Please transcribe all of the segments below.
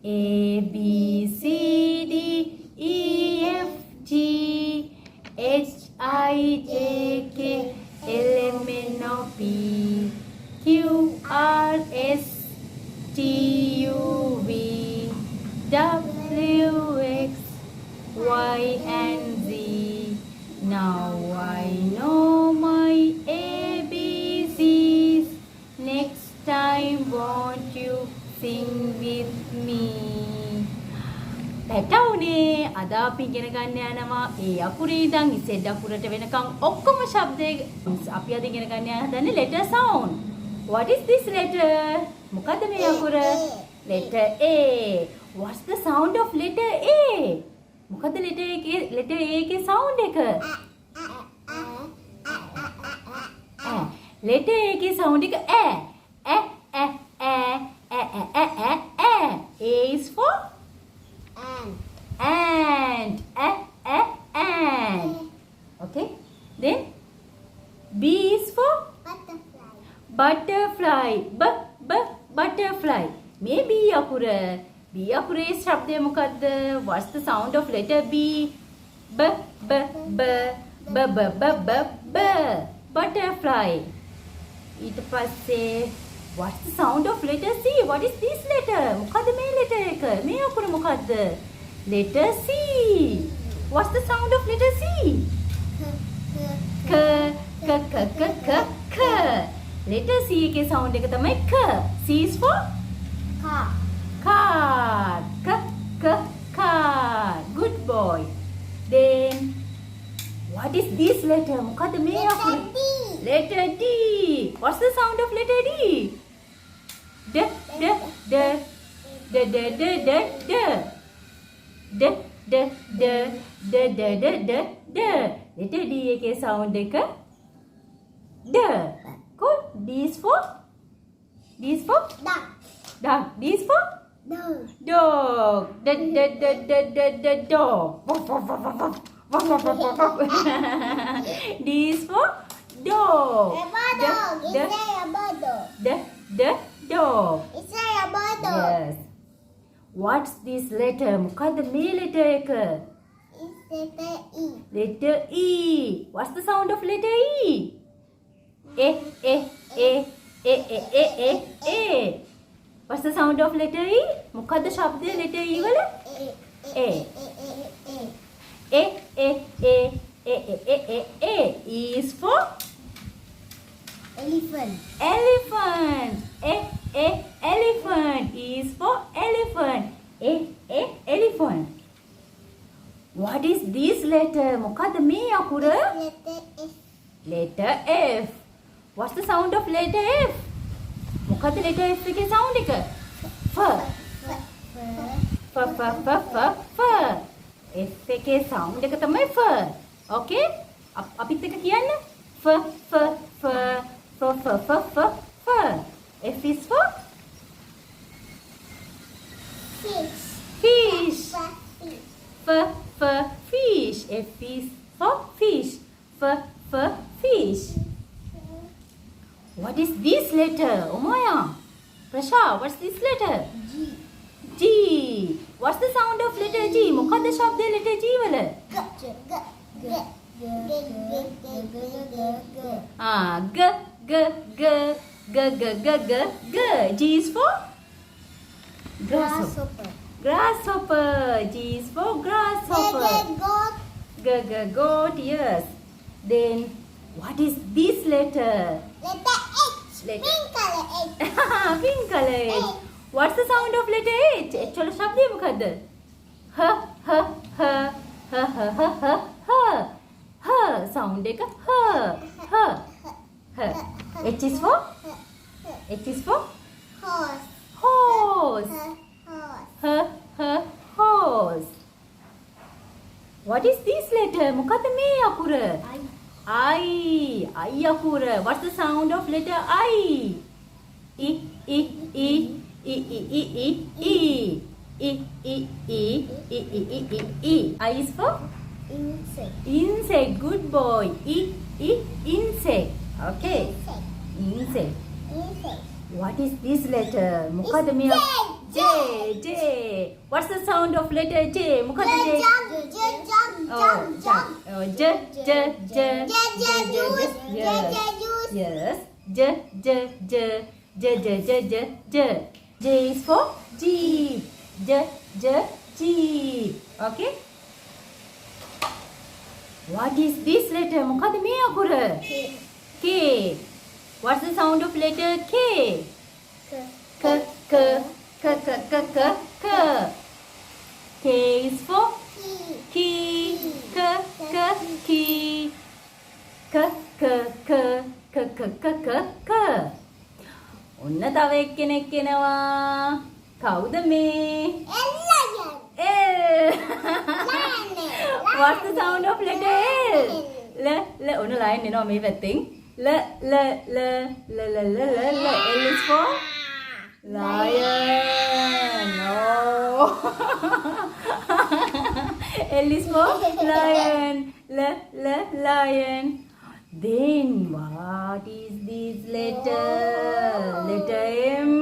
A B C D E F G H I J K L M N O P Q R S T U V W X Y and Z. Now I know my ABCs. Next time won't you sing with me? පැටවුනේ අද අපි ඉගෙන ගන්න යනවා ඒ අකුරේ ඉඳන් Z අකුරට වෙනකන් ඔක්කොම ශබ්ද අපි අද ඉගෙන ගන්න හදන්නේ letter sound. What is this letter? මොකද්ද මේ අකුර? Letter A. What's the sound of letter A? මොකද්ද letter A එකේ sound එක? letter A එකේ sound එක A. A is for and. Okay. Then B is for butterfly. Butterfly. මේ B අකුර. B අකුරේ ශබ්දය මොකද්ද? What's the sound of letter B? B. Butterfly. ඊට පස්සේ what's the sound of letter C? What is this letter? මොකද්ද මේ letter එක? මේ අකුර මොකද්ද? Letter C. What's the sound of letter C? K. Letter C එකේ sound එක තමයි K. C is for car. Car. Good boy. Then what is this letter? මොකද්ද මේ අකුර? Letter D. What's the sound of letter D? D. Letter D එකේ sound එක D. Good. D is for duck. D is for dog. Dog. D is for dog. Dog. Yes. What's this letter? මොකද්ද මේ letter එක? Letter E. What's the sound of letter E? A. What's the sound of letter E? මොකද්ද ශබ්දය letter E වල? A. E is for elephant. Elephant. Elephant. E is for elephant. Elephant. What is this letter? මොකද්ද මේ අකුර? Letter F. What's the sound of letter F? මොකද්ද letter F එකේ sound එක? F. F එකේ sound එක තමයි F. Okay? අපිත් එක කියන්න. F. F is for fish. Fish. F is for fish. Fish. What is this letter? Umaya. Prasha, what's this letter? G. What's the sound of letter G? මොකද්ද ශබ්දය letter G වල? G is for grasshopper. G is for grasshopper. Goat. Yes. Then what is this letter? Letter H. Pink color H. Pink color H. What's the sound of letter H? H වල ශබ්දය මොකද්ද? Sound එක H is for horse. Horse. What is this letter? මොකද්ද මේ අකුර? I අකුර. What's the sound of letter I? I is for insect. Good boy. Insect. Okay. Insect. What is this letter? මොකද්ද මේ? J. What's the sound of letter J? මොකද J? Oh, jump. Oh, J. Yes. J. J is for Jeep. Jeep. Okay. What is this letter? මොකද මේ අකුර? K. What's the sound of letter K? K. K is for key. Key. K. ඔන්න තව එක්කෙනෙක් එනවා. කවුද මේ? L. What's the sound of letter L? ඔන්න line එනවා මේ පැත්තෙන්. L is for lion. Oh. L is for lion. Lion. Then what is this letter? Letter M.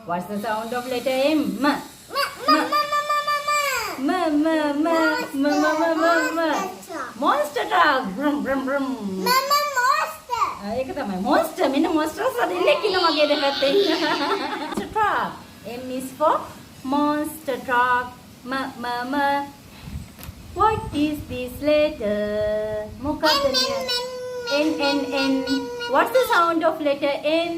What's the sound of letter M? Monster truck. Brum. ඒක තමයි monster. මෙන්න monster සදින්නෙක් ඉන්න මගේ දෙපැත්තේ. Monster truck. M is for monster truck. What is this letter? මොකක්ද N. What's the sound of letter N?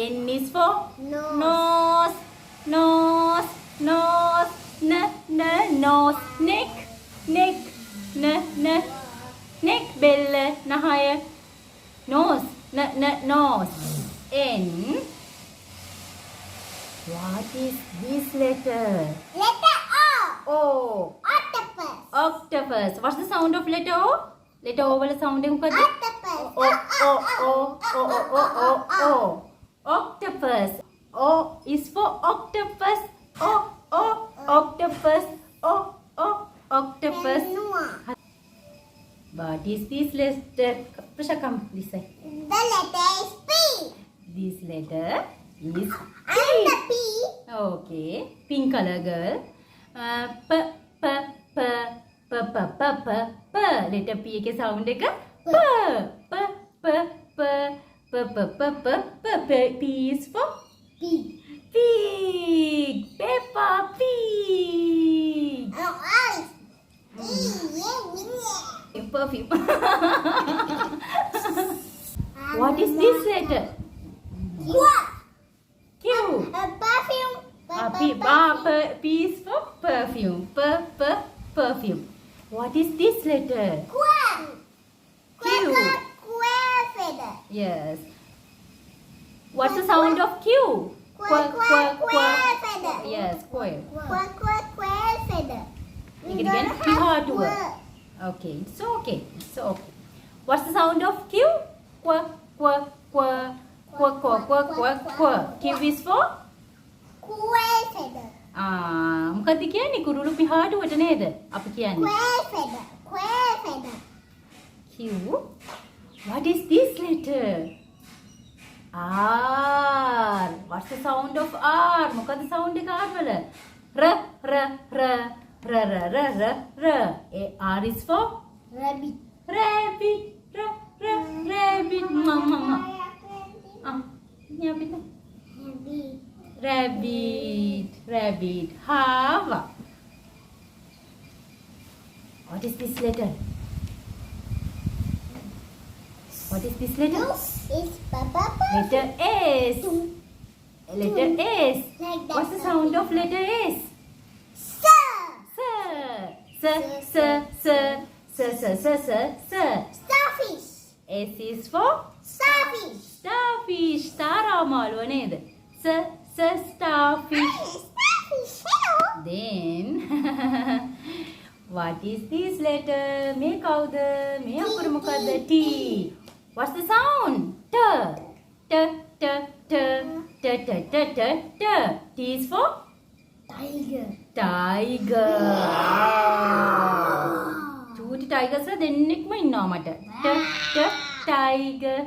N is for nose. Nose. Neck. Bell. Nahaya. Nose. Nose. N. What is this letter? Letter O. O. Octopus. What's the sound of letter O? Letter O වල sound එක මොකද? Octopus. O. Octopus. O is for octopus. Octopus. Octopus. What is this letter? Prasha, come, please say. The letter is P. This letter is And the P. Okay. Pink color girl. P. Letter P के sound එක P is for P. pig. Peppa Pig. Eyes. Perfume. What is this letter? Q. Perfume. P is for perfume. Perfume. What is this letter? Quack. Q. Quack feather. Yes. What's the sound of Q? Quack feather. Yes, quail. Quack feather. You can get hard to work. Okay, it's okay. What's the sound of Q? Quack. Q is for? Quack feather. මොකද්ද කියන්නේ කුරුළු පිහාටුවට නේද? අපි කියන්නේ. Quack feather. Q. What is this letter? R. What's the sound of R? මොකද්ද sound එක R වල? R. R is for? Rabbit. Rabbit. Mama. Rabbit. Hava. What is this letter? What is this letter? It's Papa. Letter S. Letter S. Like that. What's the sound of letter S? Starfish. S is for? Starfish. Starfish. තාරාමාළුව නේද? Starfish. Starfish. Hello. Then what is this letter? මේ කවුද? මේ අකුර මොකද්ද? T. What's the sound? T. T is for? Tiger. චූටි tigers ලා දෙන්නෙක්ම ඉන්නවා මට. Tiger.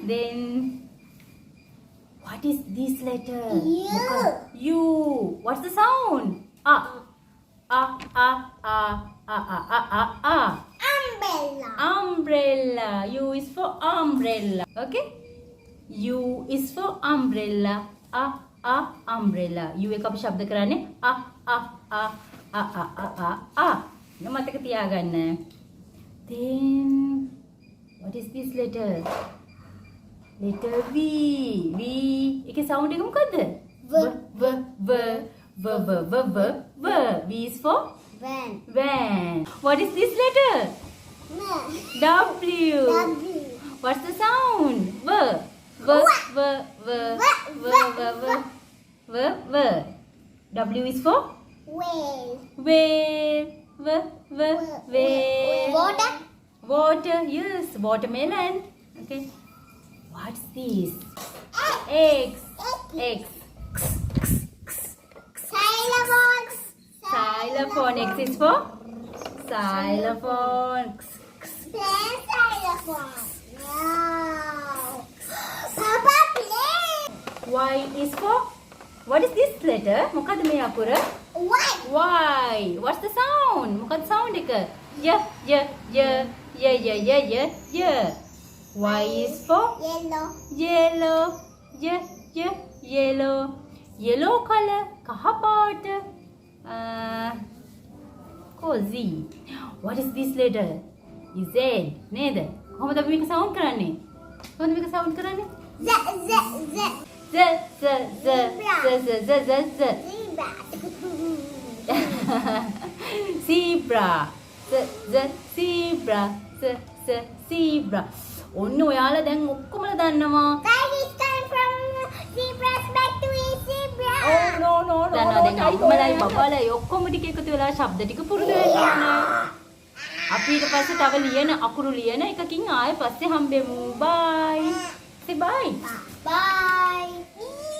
Then what is this letter? U. U. What's the sound? A. Umbrella. Umbrella. U is for umbrella. Okay? U is for umbrella. Umbrella. U එක අපි ශබ්ද කරන්නේ a. මතක තියාගන්න. Then what is this letter? Letter V. V. ඒකේ sound එක මොකද්ද? V. V is for Van. van. What is this letter? W. W. What's the sound? V. W is for Whale. whale. Whale. Water. Water. Yes, watermelon. Okay. What's this? X. X. Xylophone. Xylophone. X is for xylophone. Play xylophone. Wow. Papa play. Y is for, what is this letter? මොකද්ද මේ අකුර? White. Y. What's the sound? මොකක්ද sound එක? Y. Y is for Yellow. yellow. Yellow. Yellow color. කහ පාට. Z. What is this letter? Z. නේද? කොහොමද අපි මේක sound කරන්නේ? කොහොමද මේක sound කරන්නේ? Z. Z. Zebra. Zebra. Zebra. ඔන්න ඔයාලා දැන් ඔක්කොමලා දන්නවා. Guys, it's time from zebras back to a zebra. No. දන්නවා දැන් අම්මලයි බබාලයි ඔක්කොම ටික එකතු වෙලා ශබ්ද ටික පුරුදු වෙනවා. අපි ඊට පස්සේ තව ලියන අකුරු ලියන එකකින් ආයෙ පස්සේ හම්බෙමු. Bye. Say bye. Bye.